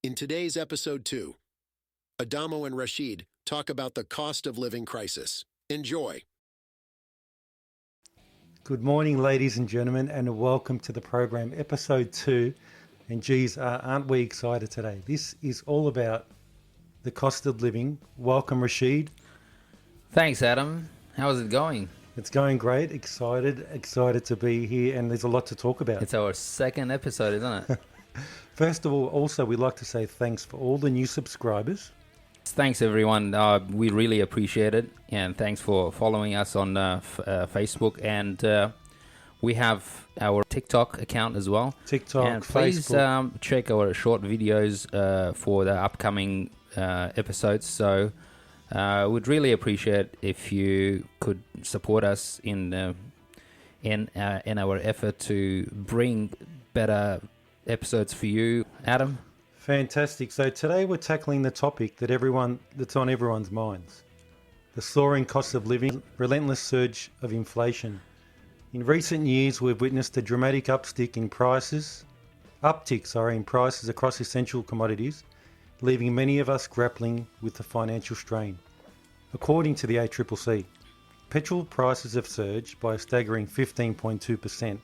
In today's Episode 2, Adamo and Rasheed talk about the cost of living crisis. Enjoy. Good morning, ladies and gentlemen, and welcome to the program, Episode 2. And geez, aren't we excited today? This is all about the cost of living. Welcome, Rasheed. Thanks, Adam. How's it going? It's going great. Excited to be here, and there's a lot to talk about. It's our second episode, isn't it? First of all, also, we'd like to say thanks for all the new subscribers. Thanks, everyone. We really appreciate it. And thanks for following us on Facebook. And we have our TikTok account as well. TikTok, and please Facebook. Check our short videos for the upcoming episodes. So we'd really appreciate if you could support us in our effort to bring better episodes for you, Adam. Fantastic. So today we're tackling the topic that's on everyone's minds. The soaring cost of living, relentless surge of inflation. In recent years, we've witnessed a dramatic uptick in prices across essential commodities, leaving many of us grappling with the financial strain. According to the ACCC, petrol prices have surged by a staggering 15.2%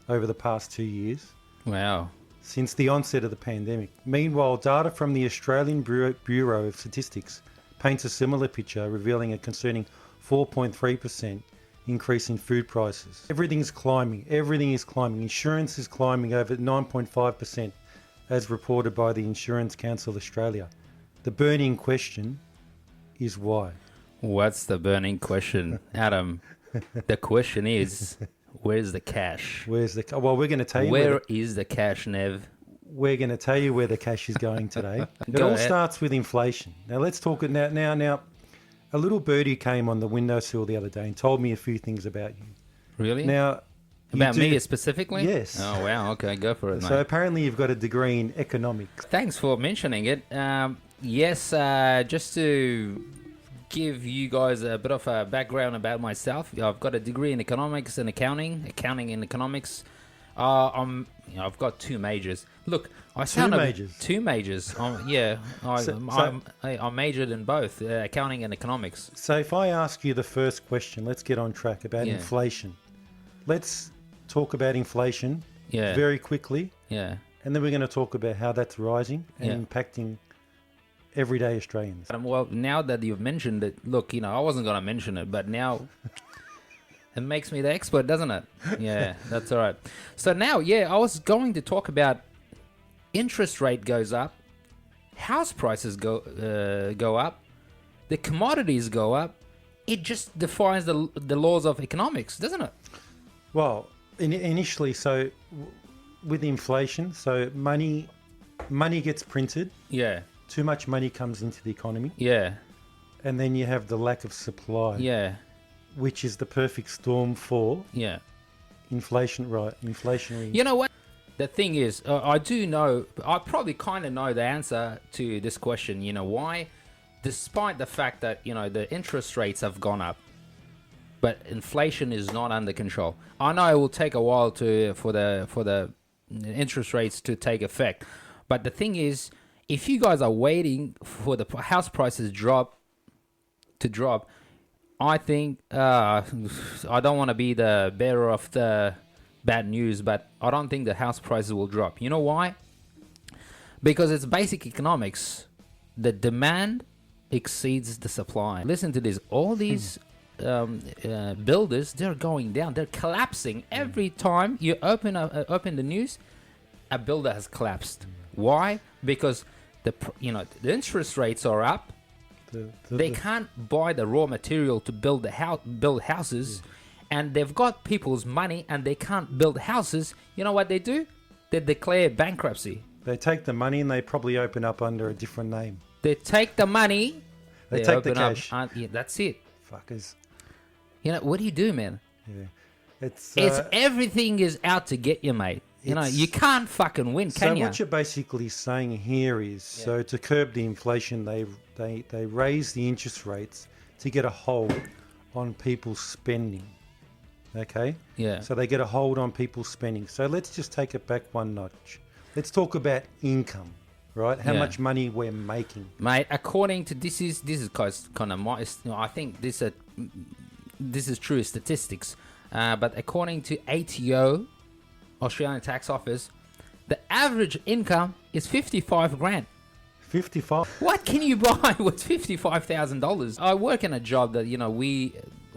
over the past 2 years. Wow. Since the onset of the pandemic. Meanwhile, data from the Australian Bureau of Statistics paints a similar picture, revealing a concerning 4.3% increase in food prices. Everything is climbing. Insurance is climbing over 9.5%, as reported by the Insurance Council Australia. The burning question is why? What's the burning question, Adam? The question is, where's the cash? Well, we're going to tell you. Where is the cash, Nev? We're going to tell you where the cash is going today. It all starts with inflation. Now, let's talk it now. Now, a little birdie came on the windowsill the other day and told me a few things about you. Really? Now, about me specifically? Yes. Oh, wow. Okay, go for it, mate. So apparently you've got a degree in economics. Thanks for mentioning it. Yes, just to give you guys a bit of a background about myself. I've got a degree in economics and accounting and economics. I've got two majors. Look, Two majors. I majored in both accounting and economics. So if I ask you the first question, let's get on track about inflation. Let's talk about inflation very quickly. Yeah. And then we're going to talk about how that's rising and impacting everyday Australians. Well, now that you've mentioned it, look, I wasn't going to mention it, but now it makes me the expert, doesn't it? Yeah, that's all right. So now, I was going to talk about interest rate goes up, house prices go up, the commodities go up. It just defies the laws of economics, doesn't it? Well, initially, so with inflation, so money gets printed. Yeah. Too much money comes into the economy. Yeah. And then you have the lack of supply. Yeah. Which is the perfect storm for inflation, right? Inflationary. You know what? The thing is, I probably kind of know the answer to this question. You know why? Despite the fact that, the interest rates have gone up, but inflation is not under control. I know it will take a while for the interest rates to take effect. But the thing is, if you guys are waiting for the house prices to drop, I think I don't want to be the bearer of the bad news, but I don't think the house prices will drop. You know why? Because it's basic economics. The demand exceeds the supply. Listen to this. All these builders, they're going down. They're collapsing. Every time you open the news, a builder has collapsed. Why? Because the interest rates are up. They can't buy the raw material to build houses, and they've got people's money and they can't build houses. You know what they do? They declare bankruptcy. They take the money and they probably open up under a different name. They take the money. They take the cash. That's it. Fuckers. What do you do, man? Yeah. It's everything is out to get you, mate. You can't fucking win, can you? So what you're basically saying here is, so to curb the inflation, they raise the interest rates to get a hold on people's spending. Okay? Yeah. So they get a hold on people's spending. So let's just take it back one notch. Let's talk about income. right? How Yeah. much money we're making. Mate, according to this is kind of my, I think this is true statistics, but according to ATO, Australian Tax Office, the average income is 55 grand. 55. What can you buy with $55,000? I work in a job that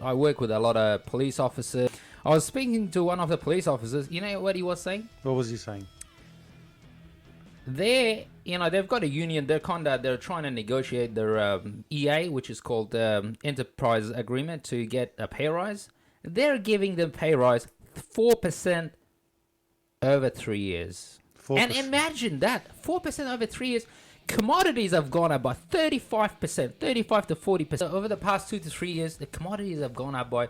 I work with a lot of police officers. I was speaking to one of the police officers. You know what he was saying? What was he saying? They've got a union. They're trying to negotiate their EA, which is called Enterprise Agreement, to get a pay rise. They're giving them pay rise 4% over 3 years. 4%. And imagine that, 4% over 3 years. Commodities have gone up by 35%, 35 to 40%. Over the past 2 to 3 years, the commodities have gone up by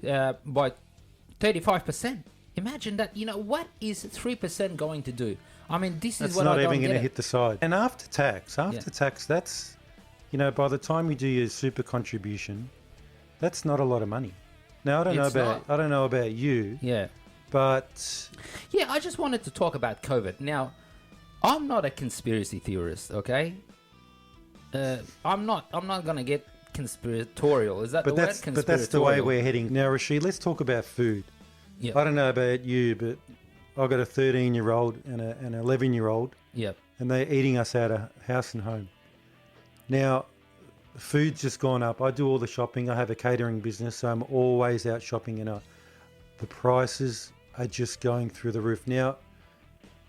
35%. Imagine that. What is 3% going to do? I mean, this is what I don't get. That's not even going to hit the side. And after tax, that's, by the time you do your super contribution, that's not a lot of money. Now, I don't know about you. Yeah. But yeah, I just wanted to talk about COVID. Now, I'm not a conspiracy theorist, okay? I'm not going to get conspiratorial. Is that the word? Conspiratorial. But that's the way we're heading. Now, Rasheed, let's talk about food. Yep. I don't know about you, but I've got a 13-year-old and an 11-year-old. Yep. And they're eating us out of house and home. Now, food's just gone up. I do all the shopping. I have a catering business, so I'm always out shopping, and the prices are just going through the roof. Now,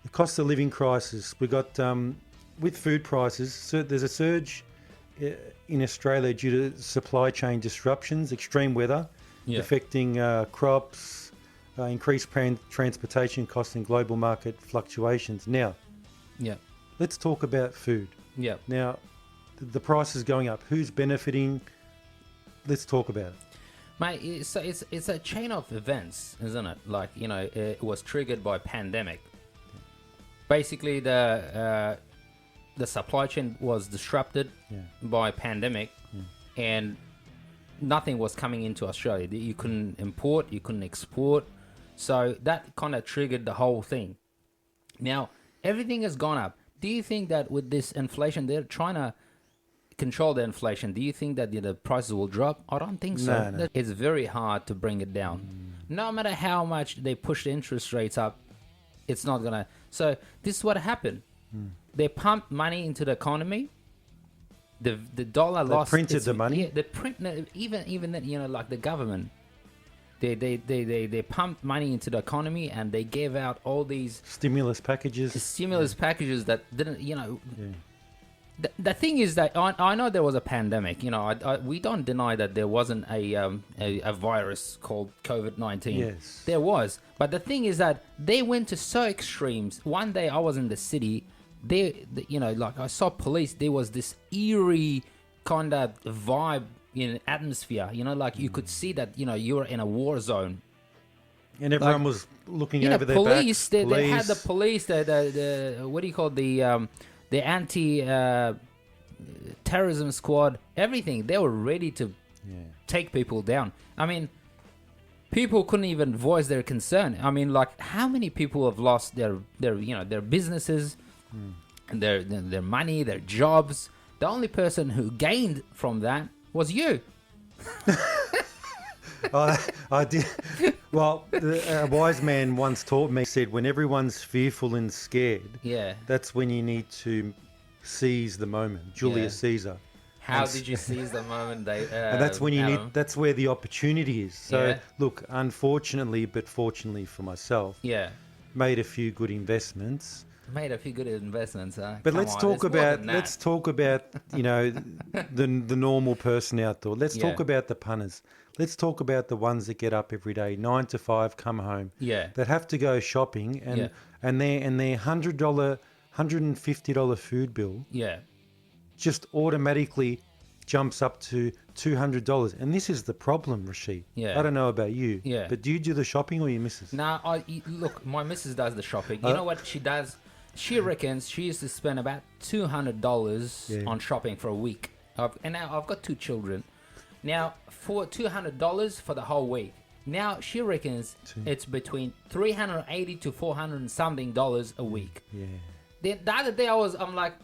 the cost of living crisis, we got, with food prices, so there's a surge in Australia due to supply chain disruptions, extreme weather, affecting crops, increased transportation costs and global market fluctuations. Now, let's talk about food. Now, the price is going up. Who's benefiting? Let's talk about it. Mate, it's a chain of events, isn't it? Like, it was triggered by pandemic. Basically, the supply chain was disrupted by pandemic, and nothing was coming into Australia. You couldn't import, you couldn't export, so that kind of triggered the whole thing. Now, everything has gone up. Do you think that with this inflation, they're trying to control the inflation? Do you think that the prices will drop? I don't think so. No. It's very hard to bring it down. No matter how much they push the interest rates up, it's not gonna. So this is what happened. They pumped money into the economy. The dollar lost. They printed the money. Yeah, they print even that, like the government. They pumped money into the economy, and they gave out all these stimulus packages. Packages that didn't, The thing is that I know there was a pandemic. We don't deny that there wasn't a virus called COVID-19. Yes, there was. But the thing is that they went to so extremes. One day I was in the city. Like I saw police. There was this eerie kind of vibe in atmosphere. Like you could see that you were in a war zone. And everyone was looking over their backs. They had the police. The what do you call the anti-terrorism squad, everything. They were ready to take people down. I mean, people couldn't even voice their concern. I mean, like, how many people have lost their businesses, and their money, their jobs? The only person who gained from that was you. I did. Well, a wise man once taught me, said, when everyone's fearful and scared, that's when you need to seize the moment. Julius Caesar. How did you seize the moment? And that's when you Adam? need. That's where the opportunity is. So look, unfortunately, but fortunately for myself, made a few good investments. Huh? But let's talk about the normal person out there. Let's talk about the punters. Let's talk about the ones that get up every day, 9 to 5, come home. That have to go shopping, and their $100, $150 food bill. Just automatically jumps up to $200. And this is the problem, Rasheed. I don't know about you. But do you do the shopping or your missus? Look, my missus does the shopping. You know what she does? She reckons she used to spend about $200 on shopping for a week. And now I've got 2 children. Now, for $200 for the whole week. Now, she reckons it's between $380 to $400 and something a week. Then the other day I'm like,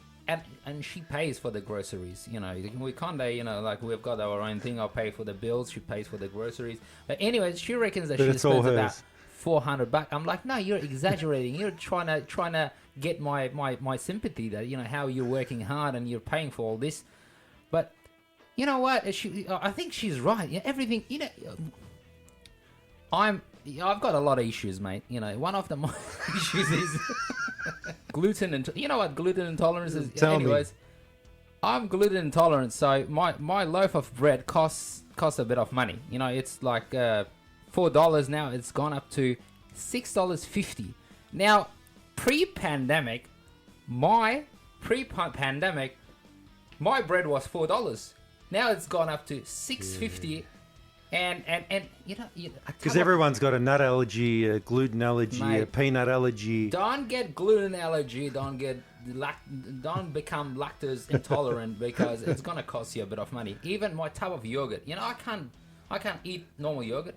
and she pays for the groceries. You know, we can't, like we've got our own thing. I'll pay for the bills. She pays for the groceries. But anyways, she reckons that But she it's all spends about hers. $400. I'm like, no, you're exaggerating. You're trying to get my sympathy that how you're working hard and you're paying for all this. But you know what? I think she's right. Everything. I've got a lot of issues, mate. One of my issues is gluten and you know what gluten intolerance is. Tell me. I'm gluten intolerant, so my loaf of bread costs a bit of money. It's like $4 now. It's gone up to $6.50. Now, pre-pandemic, my bread was $4. Now it's gone up to $6.50. And Because everyone's got a nut allergy, a gluten allergy, Mate, a peanut allergy. don't get gluten allergy. Don't become lactose intolerant because it's gonna cost you a bit of money. Even my tub of yogurt. I can't eat normal yogurt.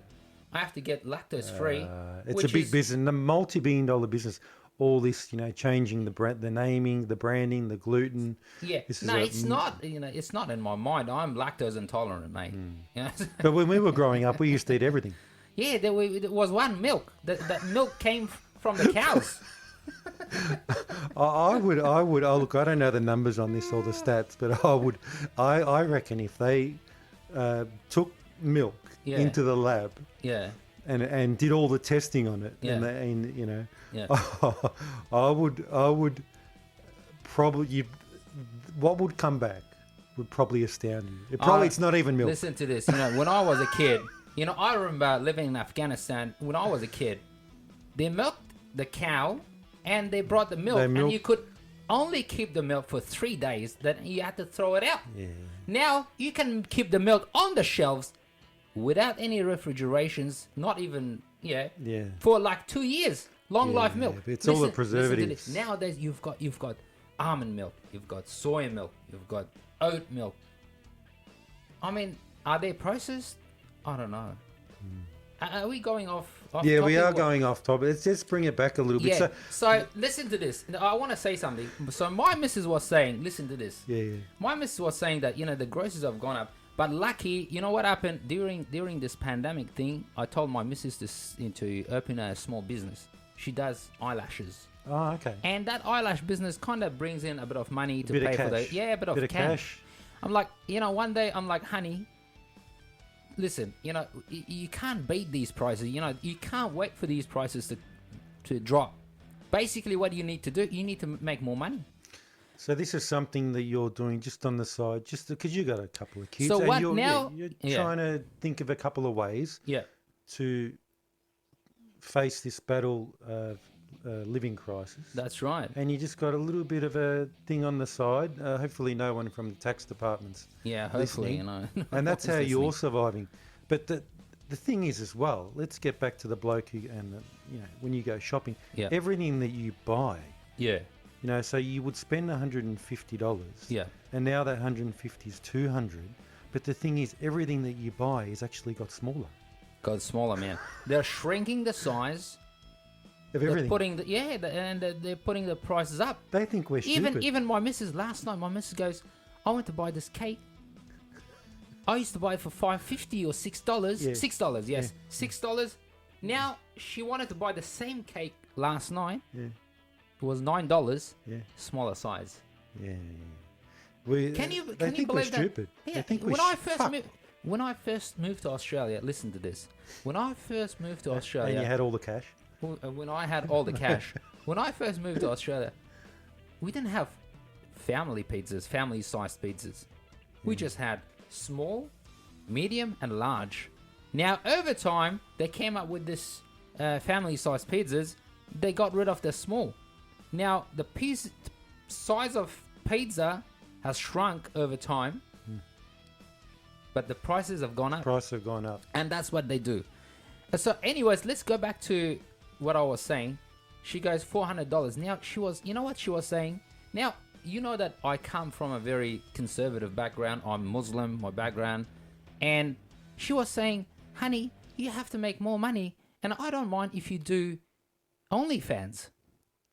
I have to get lactose free. It's a big business, a multi-billion-dollar business. All this, changing the brand, the naming, the branding, the gluten. Yeah, it's not. It's not in my mind. I'm lactose intolerant, mate. But when we were growing up, we used to eat everything. Yeah, there was one milk. That milk came from the cows. I would. Oh, look, I don't know the numbers on this or the stats, but I would. I reckon if they took milk into the lab, and did all the testing on it, I would probably. What would come back would probably astound you. It's not even milk. Listen to this. When I was a kid, I remember living in Afghanistan. When I was a kid, they milked the cow, and they brought the milk, and you could only keep the milk for 3 days. Then you had to throw it out. Yeah. Now you can keep the milk on the shelves without any refrigerations, not even for like 2 years. Long life milk. It's all the preservatives. Nowadays you've got almond milk, you've got soy milk, you've got oat milk. I mean, are they processed? I don't know. Are we going off Yeah, topic? we are going off topic. Let's just bring it back a little bit. Yeah. So listen to this. I want to say something. So my missus was saying, listen to this. Yeah. My missus was saying that the groceries have gone up. But lucky, you know what happened during this pandemic thing? I told my missus to open a small business. She does eyelashes. Oh, okay. And that eyelash business kind of brings in a bit of money to bit pay of for the cash. a bit of cash. I'm like, one day I'm like, honey, listen, you can't beat these prices. You can't wait for these prices to drop. Basically, what you need to do, you need to make more money. So this is something that you're doing just on the side, just because you got a couple of kids. So and what you're, now? You're trying to think of a couple of ways to face this battle of living crisis. That's right. And you just got a little bit of a thing on the side. Hopefully, no one from the tax departments. Yeah, hopefully, And that's how you're surviving. But the thing is, as well, let's get back to the bloke who, and when you go shopping, everything that you buy. Yeah. So you would spend $150. Yeah. And now that 150 is 200. But the thing is, everything that you buy is actually got smaller. Got smaller, man. They're shrinking the size of everything. They're putting they're putting the prices up. They think we're stupid. Even my missus last night. My missus goes, I went to buy this cake. I used to buy it for $5.50 or $6. Yeah. $6, yes, $6. Now she wanted to buy the same cake last night. Yeah. It was $9. Yeah. Smaller size. Yeah. Can you think believe we're that? stupid. Yeah. They think we're When I first moved to Australia, listen to this. When I first moved to Australia, and you had all the cash. When I had all the cash, when I first moved to Australia, we didn't have family-sized pizzas. We just had small, medium, and large. Now, over time, they came up with this family-sized pizzas. They got rid of the small. Now, the size of pizza has shrunk over time, but the prices have gone up. Prices have gone up. And that's what they do. So anyways, let's go back to what I was saying. She goes $400. Now, you know what she was saying? Now, you know that I come from a very conservative background. I'm Muslim, my background. And she was saying, honey, you have to make more money. And I don't mind if you do OnlyFans.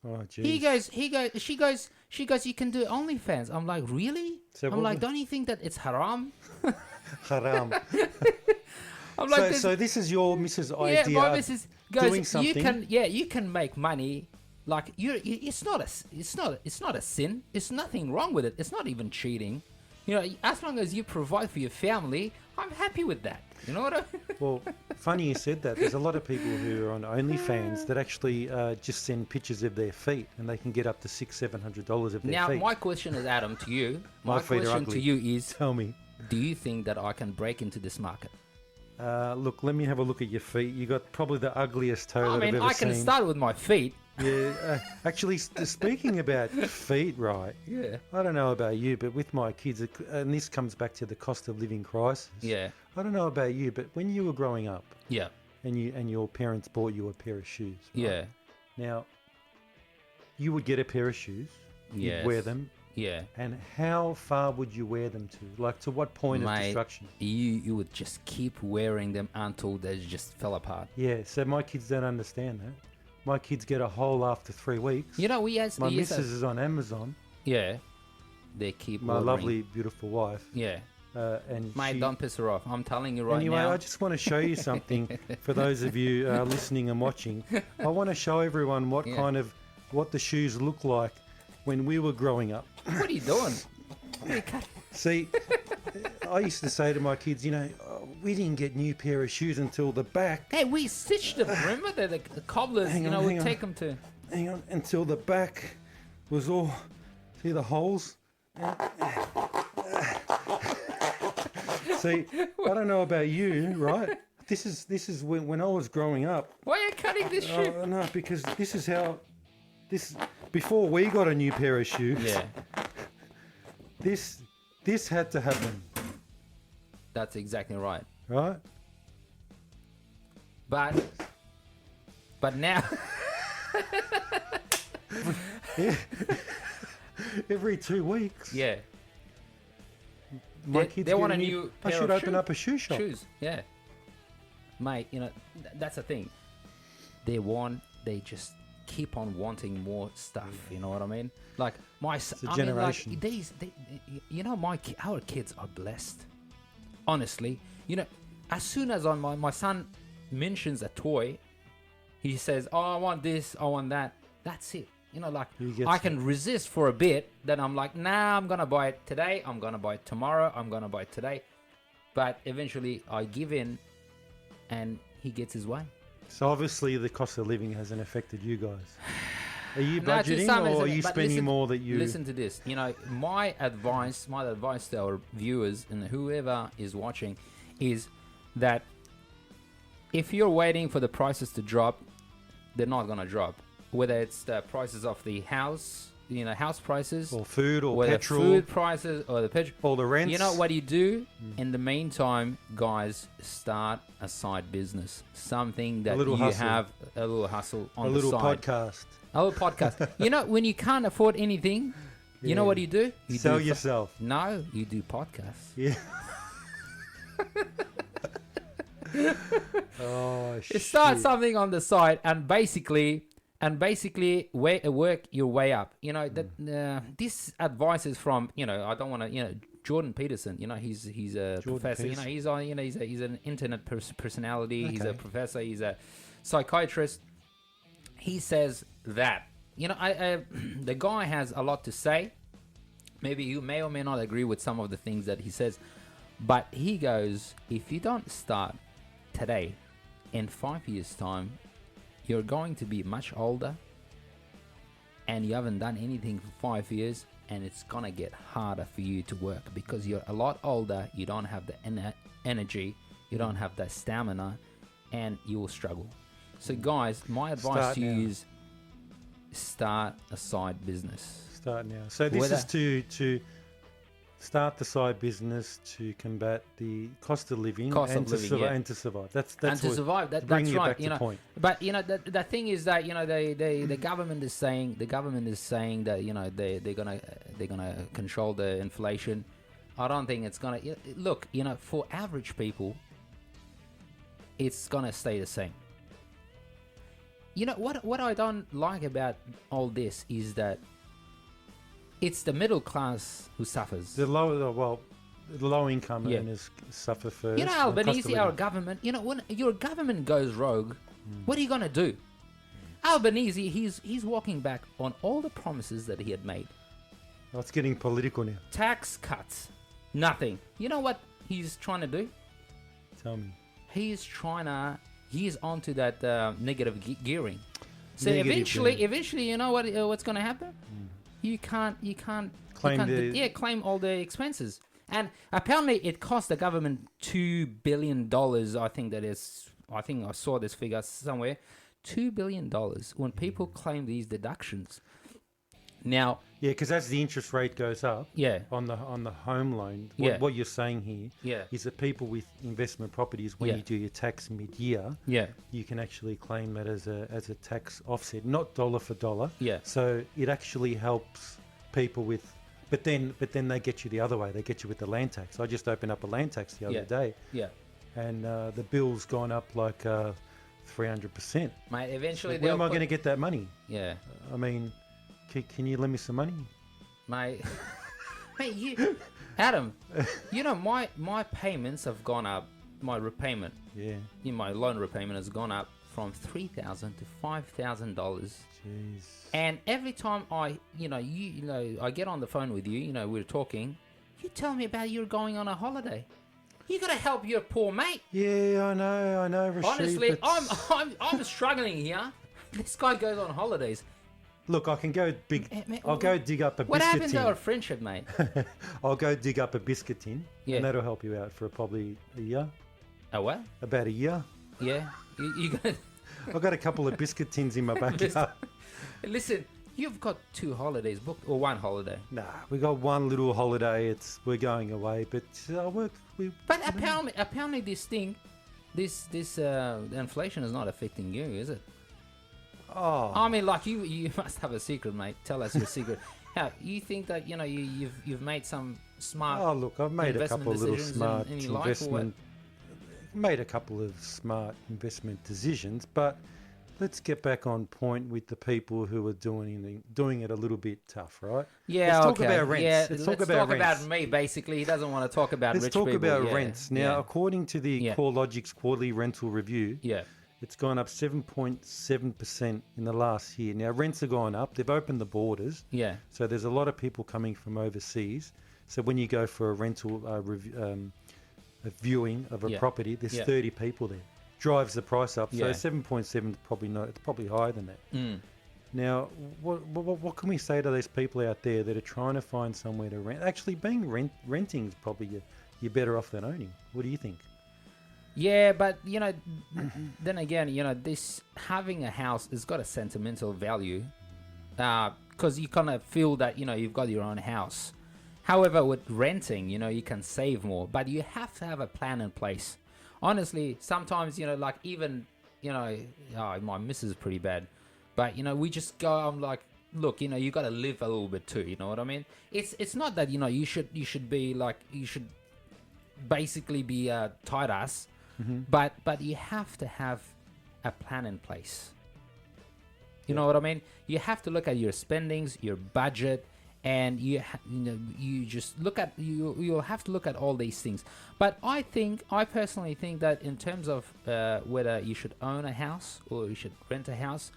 Oh, She jeez. goes, you can do OnlyFans. I'm like, really? So I'm what like, was- don't you think that it's haram? Haram. I'm like, So this is your Mrs. yeah, idea my of missus goes, doing something. you can make money. Like it's not a sin. It's nothing wrong with it. It's not even cheating. You know, as long as you provide for your family, I'm happy with that. You know what I mean? Well, funny you said that. There's a lot of people who are on OnlyFans that actually just send pictures of their feet, and they can get up to $600-700 of their Now, feet. my question is, Adam, to you. My My feet are question ugly. to you is, Tell me. do you think that I can break into this market? Look, let me have a look at your feet. You got probably the ugliest toe I that mean, I've ever I can seen. start with my feet. Yeah, actually, speaking about feet, right? Yeah. I don't know about you, but with my kids, and this comes back to the cost of living crisis. Yeah. I don't know about you, but when you were growing up, Yeah. and your parents bought you a pair of shoes, right? Yeah. Now, you would get a pair of shoes, you'd wear Yes. them, Yeah. and how far would you wear them to? Like, to what point of Mate, destruction? you would just keep wearing them until they just fell apart. Yeah, so my kids don't understand that. My kids get a hole after 3 weeks. You know, My missus is on Amazon, yeah, they keep my ordering. lovely, beautiful wife. Yeah. And Mate, she, don't piss her off. I'm telling you right anyway, now. I just want to show you something for those of you listening and watching. I want to show everyone what Yeah. what the shoes look like when we were growing up. What are you doing? What are you cut- See, I used to say to my kids, you know, we didn't get new pair of shoes until the back. Hey, we stitched them. Remember the cobblers? Hang you on, know, hang we on. take them to. Hang on, until the back was all. See the holes? See, I don't know about you, right? This is when I was growing up. Why are you cutting this shoe? Oh, no, because this is how before we got a new pair of shoes. Yeah, This had to happen, that's exactly right. right? But now, Every 2 weeks. yeah, My They- kids they get want a a new. new I pair should of open shoes. up a shoe shop. shoes. Yeah, mate. You know, that's the thing. They just keep on wanting more stuff. You know what I mean? Like my son. a I mean, generation. like you know, our kids are blessed. Honestly, you know, as soon as my son mentions a toy, he says, "Oh, I want this, I want that." That's it. You know, like He gets I can resist for a bit, then I'm like, "Nah, I'm gonna buy it today. I'm gonna buy it tomorrow. I'm gonna buy it today." But eventually, I give in, and he gets his way. So obviously the cost of living hasn't affected you guys. Are you No, to budgeting some or are extent, you but spending listen- more that you? Listen to this. You know, my advice to our viewers and whoever is watching is that if you're waiting for the prices to drop, they're not gonna drop. Whether it's the prices of the house, you know, house prices, Or food or whether petrol food prices or the petrol. or the rents. You know what you do in the meantime, guys? Start a side business, something that little you hustle. have a little hustle on a the little side. podcast. A little podcast. You know, when you can't afford anything, you know Yeah. what you do? You Sell do yourself. No, you do podcasts. Yeah. Oh You shit. start something on the side and basically work your way up. You know that this advice is from, you know, I don't want to, you know, Jordan Peterson. You know, he's a professor. Peterson. You know, he's on, you know, he's an internet personality. He's a Okay. professor. He's a psychiatrist. He says that, you know, I the guy has a lot to say. Maybe you may or may not agree with some of the things that he says, but he goes, if you don't start today, in 5 years' time, you're going to be much older and you haven't done anything for 5 years, and it's gonna get harder for you to work because you're a lot older, you don't have the energy, you don't have the stamina, and you will struggle. So guys, my advice Start to you now. is start a side business. Start now. So this Whether- is to start the side business to combat the cost of living, Cost and, of to living, survive, yeah. and to survive. That's And to what- survive, to bring that's you right. back You to know, point. but you know the thing is that, you know, the government is saying that, you know, they're gonna control the inflation. I don't think it's gonna look. You know, for average people, it's gonna stay the same. you know what I don't like about all this is that it's the middle class who suffers. The low income earners suffer first. You know, Albanese, our government. You know, when your government goes rogue, what are you gonna do? Albanese, he's walking back on all the promises that he had made. Oh, it's getting political now. Tax cuts, nothing. You know what he's trying to do? Tell me. He's onto that negative gearing. So Negative eventually, you know what's going to happen? You can't claim all the expenses. And apparently, it cost the government $2 billion. I think I saw this figure somewhere. $2 billion when people claim these deductions. Now, yeah, because as the interest rate goes up, yeah, on the home loan, Yeah. what you're saying here yeah, is that people with investment properties, when Yeah. you do your tax mid-year, yeah, you can actually claim that as a tax offset, not dollar for dollar. yeah, So it actually helps people with, but then they get you the other way. They get you with the land tax. I just opened up a land tax the other day, yeah. and the bill's gone up like 300%. Mate, eventually, Where am I going to get that money? Yeah, I mean, can you lend me some money? mate. Mate, Adam, you know my payments have gone up. My repayment, Yeah. my loan repayment has gone up from $3,000 to $5,000. Jeez. And every time I get on the phone with you, we're talking, you tell me about you're going on a holiday. You gotta help your poor mate. Yeah, I know, Rasheed. Honestly, but I'm struggling here. This guy goes on holidays. look, I can go big. Mate, I'll go dig up a What biscuit happened to tin. our friendship, mate? I'll go dig up a biscuit tin, Yeah. and that'll help you out for probably a year, Oh what? about a year. Yeah, you got. I've got a couple of biscuit tins in my backyard. Listen, you've got 2 holidays booked or 1 holiday. Nah, we got one little holiday. We're going away, but But apparently, this thing, this inflation is not affecting you, is it? Oh, I mean, like you must have a secret, mate. Tell us your secret. How you think that you've made some smart? oh, look, I've made a investment couple of little decisions smart in your life, or what? made a couple of smart investment decisions, but let's get back on point with the people who are doing it a little bit tough, right? Yeah, Let's talk okay. about rents. Yeah, Let's talk about rents. me. Basically, he doesn't want to talk about Let's rich talk people. about Yeah, rents. Now, yeah, according to the Yeah. CoreLogic's quarterly rental review, yeah, it's gone up 7.7% in the last year. Now, rents are going up. They've opened the borders. yeah, So there's a lot of people coming from overseas. So when you go for a rental a viewing of a Yeah. property, there's Yeah. 30 people there. Drives the price up. So Yeah. 7.7 is probably not. It's probably higher than that. mm. Now, what can we say to those people out there that are trying to find somewhere to rent? Actually, renting is probably you're better off than owning. What do you think? yeah. But then again, this having a house has got a sentimental value, because you kind of feel that you've got your own house. However, with renting, you can save more, but you have to have a plan in place. Honestly, sometimes, like even, my missus is pretty bad, but, we just go, I'm like, look, you got to live a little bit too, you know what I mean? It's not that, you should be like, you should basically be tight ass, but you have to have a plan in place. You know what I mean? You have to look at your spendings, your budget, and you just look at you'll have to look at all these things. But I personally think that in terms of whether you should own a house or you should rent a house,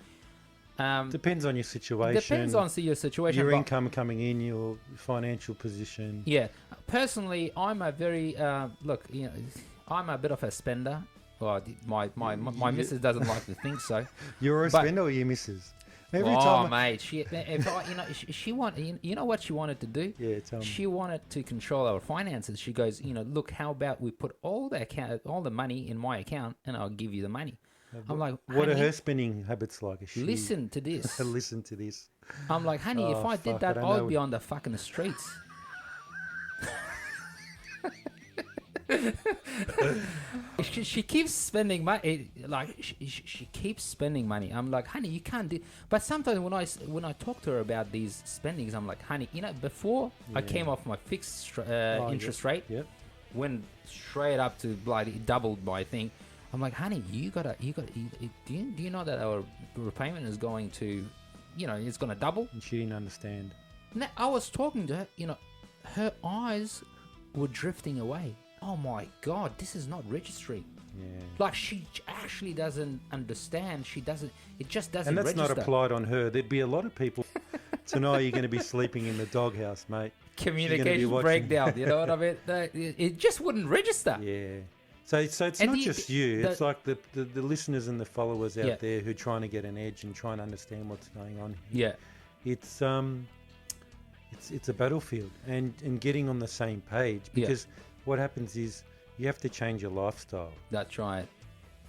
Depends on your situation. depends on your situation. your but- income coming in, your financial position. Yeah, personally, I'm a very look. I'm a bit of a spender. Well, my missus doesn't like to think so. You're a But- spender or your missus? Every Oh, time. mate, she wanted. You know what she wanted to do? Yeah, tell me. She wanted to control our finances. She goes, look, how about we put all the money in my account, and I'll give you the money. I'm like, What are honey, her spending habits like? Is she, listen to this. listen to this. I'm like, honey, if Oh, I did fuck, that, I don't I'd know. be on the fucking streets. She keeps spending money, like she keeps spending money. I'm like, honey, you can't do. But sometimes when I talk to her about these spendings, I'm like, honey, before I Yeah. came off my fixed Oh, interest yep, rate, Yep. went straight up to bloody doubled my thing. I'm like, honey, do you know that our repayment is going to, it's going to double? And she didn't understand. Now, I was talking to her, her eyes were drifting away. Oh my God, this is not registering. Yeah. Like, she actually doesn't understand. It just doesn't And that's register. not applied on her. There'd be a lot of people tonight. You're going to be sleeping in the doghouse, mate. Communication breakdown, you know what I mean? It just wouldn't register. Yeah. So it's not just you. It's like the listeners and the followers out there who are trying to get an edge and trying to understand what's going on here. Yeah. It's a battlefield and getting on the same page, because what happens is you have to change your lifestyle. That's right.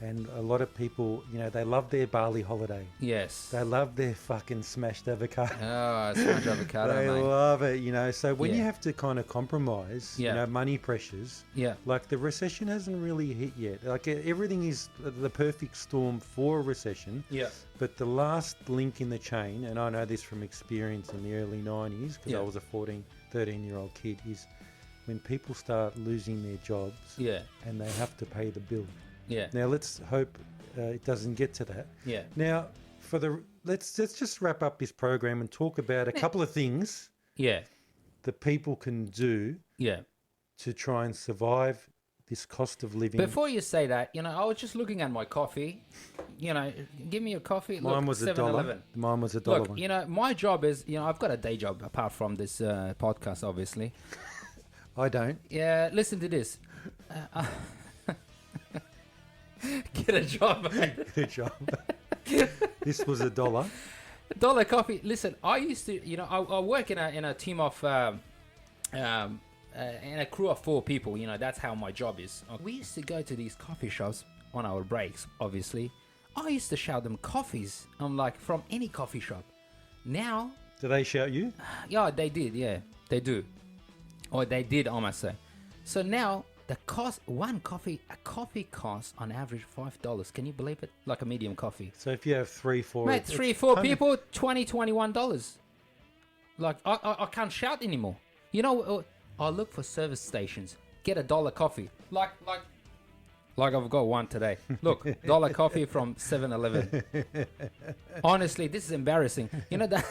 And a lot of people, they love their Bali holiday. Yes. They love their fucking smashed avocado. Oh, smashed avocado, They mate. love it, So when you have to kind of compromise, Yeah. money pressures, Yeah. like the recession hasn't really hit yet. Like everything is the perfect storm for a recession. Yeah. But the last link in the chain, and I know this from experience in the early 90s, because I was a 13-year-old kid, is when people start losing their jobs and they have to pay the bill. Yeah. Now let's hope it doesn't get to that. Yeah. Now let's just wrap up this program and talk about a couple of things that people can do to try and survive this cost of living. Before you say that, I was just looking at my coffee. Give me a coffee. Mine was $1. Mine was $1. Look, my job is, I've got a day job apart from this podcast, obviously. I don't. Yeah, listen to this. Get a job, mate. Good job. This was $1. $1 coffee. Listen, I used to, I work in a team of, in a crew of 4 people. That's how my job is. We used to go to these coffee shops on our breaks, obviously. I used to shout them coffees. I'm like, from any coffee shop. Now... Do they shout you? Yeah, they did. Yeah, they do. Or they did, I must say. So now... The cost, a coffee costs on average $5. Can you believe it? Like a medium coffee. So if you have 3-4... Mate, 3-4 people, $21. Like, I can't shout anymore. I look for service stations. Get $1 coffee. Like I've got one today. Look, $1 coffee from 7-Eleven. Honestly, this is embarrassing. That...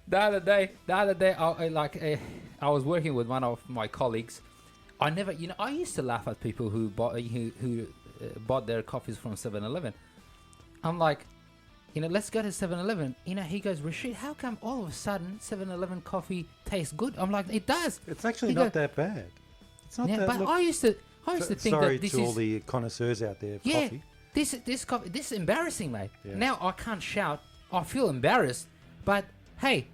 The other day, I was working with one of my colleagues. I used to laugh at people who bought their coffees from 7-Eleven. I'm like, let's go to 7-Eleven. He goes, Rasheed, how come all of a sudden 7-Eleven coffee tastes good? I'm like, it does. It's actually not that bad. It's not that. But look, I used to think sorry that this to is all the connoisseurs out there of coffee. This coffee, this is embarrassing, mate. Yeah. Now I can't shout. I feel embarrassed. But hey,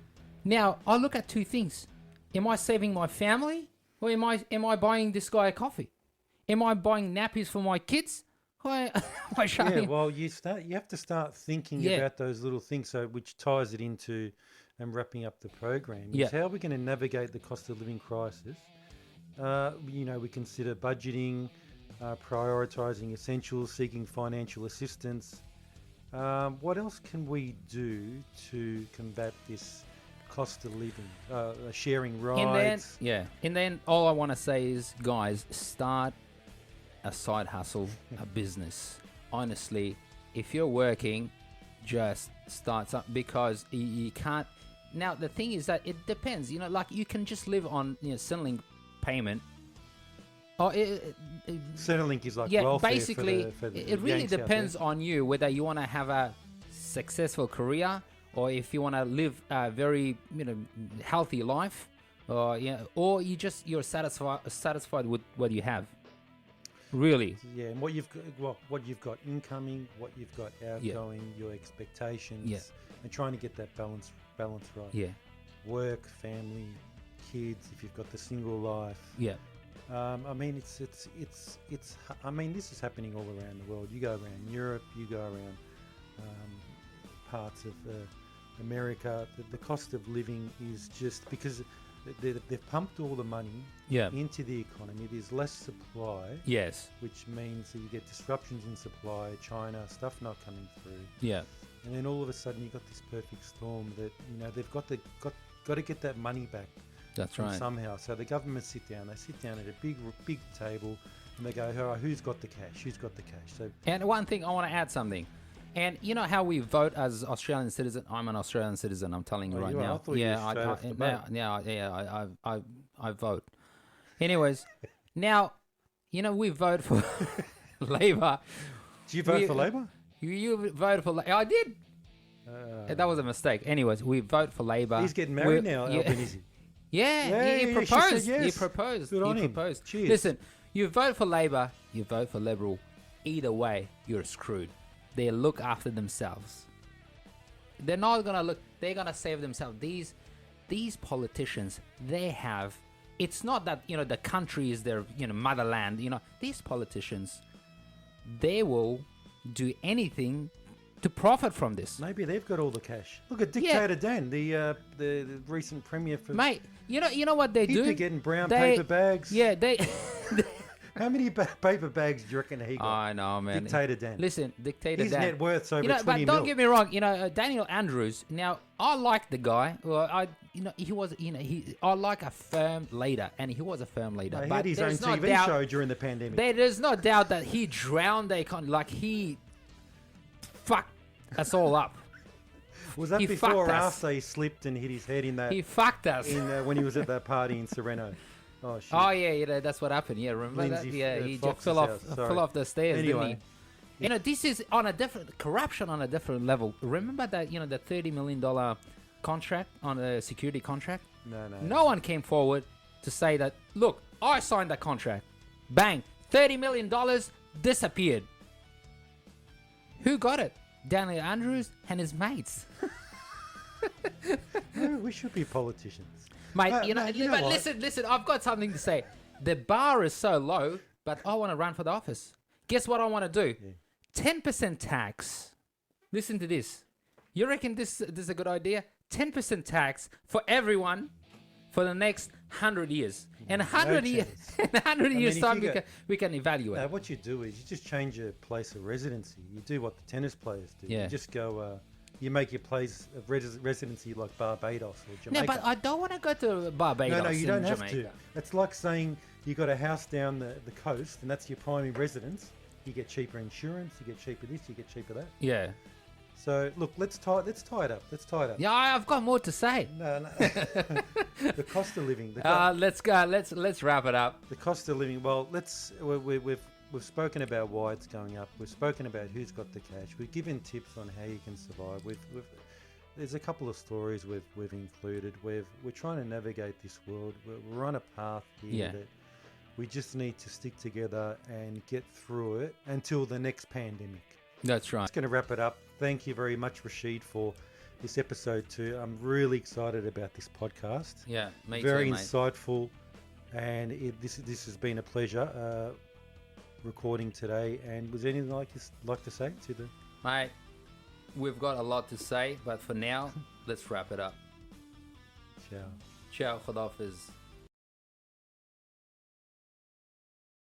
now I look at 2 things. Am I saving my family, or am I buying this guy a coffee? Am I buying nappies for my kids? Well, you have to start thinking about those little things. So, which ties it into, and wrapping up the program, is how we're going to navigate the cost of living crisis. We consider budgeting, prioritizing essentials, seeking financial assistance. What else can we do to combat this cost of living? Sharing rides. And then all I want to say is, guys, start a side hustle, a business. Honestly, if you're working, just start something, because you can't. Now the thing is that it depends. Like you can just live on Centrelink payment. Centrelink is like welfare. Basically, for the it really Yanks out depends there. on you whether you want to have a successful career, or if you want to live a very healthy life, or you're satisfied with what you have. Really. Yeah, and what you've got incoming, what you've got outgoing, your expectations, and trying to get that balance right. Yeah. Work, family, kids. If you've got the single life. Yeah. I mean, it's. I mean, this is happening all around the world. You go around Europe, you go around parts of America. The cost of living is just because they've pumped all the money into the economy. There's less supply. Yes. Which means that you get disruptions in supply. China, stuff not coming through. Yeah. And then all of a sudden you got this perfect storm that they've got to get that money back. That's right. Somehow. So the government sit down at a big table, And they go, all right, who's got the cash? Who's got the cash? So, And one thing, I want to add something. And you know how we vote as Australian citizen? I'm an Australian citizen, I'm telling you Oh, right you are? now. I thought you were straight off the boat. I vote. Anyways, now, you know, we vote for Labor. do you vote for Labor? You voted for Labor. I did. That was a mistake. Anyways, we vote for Labor. He's getting married now, Albanese. Yeah, he she proposed. said yes. He proposed. Good on He him. proposed. Cheers. Listen, you vote for Labor, you vote for Liberal. Either way, you're screwed. They look after themselves. They're not gonna look. They're gonna save themselves. These politicians, they have. It's not that the country is their motherland. These politicians, they will do anything to profit from this. Maybe they've got all the cash. Look at Dictator Dan, the recent premier for. Mate, you know what they do? He'd be getting brown paper bags. Yeah, they. How many paper bags do you reckon he got? I know, man. Dictator Dan. Listen, Dictator His Dan. net worth's over 20 But mil. don't get me wrong. Daniel Andrews. Now, I like the guy. Well, he was. I like a firm leader, and he was a firm leader. He but had his own there's no TV doubt, show during the pandemic. There's no doubt that he drowned the economy. Like he fucked us all up. Was that he before or fucked us. after he slipped and hit his head in that? He fucked us. When he was at that party in Sereno. Oh shit! Oh yeah, that's what happened. Yeah, remember Lindsay, that? Yeah, he just Fox's fell off, house. Sorry. fell off the stairs, Anyway. didn't he? This is on a different corruption on a different level. Remember that the $30 million contract on a security contract? No. No one came forward to say that. Look, I signed that contract. Bang, $30 million disappeared. Who got it? Daniel Andrews and his mates. No, we should be politicians. Mate, mate, you know but what? listen, I've got something to say. The bar is so low, but I want to run for the office. Guess what I want to do? 10% tax. Listen to this. You reckon this is a good idea? 10% tax for everyone for the next 100 years. And 100 years, in 100 years if time, you we can evaluate. What you do is you just change your place of residency. You do what the tennis players do. Yeah. You just go. You make your place of residency like Barbados or Jamaica. No, but I don't want to go to Barbados. No, you don't have Jamaica. to. It's like saying you got a house down the coast and that's your primary residence. You get cheaper insurance. You get cheaper this. You get cheaper that. Yeah. So look, let's tie it up. Yeah, I've got more to say. No. The cost of living. Let's go. Let's wrap it up. The cost of living. Well, we've spoken about why it's going up. We've spoken about who's got the cash. We've given tips on how you can survive. There's a couple of stories we've included. We're trying to navigate this world. We're on a path here that we just need to stick together and get through it until the next pandemic. That's right. It's going to wrap it up. Thank you very much, Rasheed, for this episode 2. I'm really excited about this podcast. Yeah, me Very too, mate. insightful, and this has been a pleasure recording today. And was there anything like to say to the? Mate, we've got a lot to say, but for now, let's wrap it up. Ciao. Ciao, Khadafis.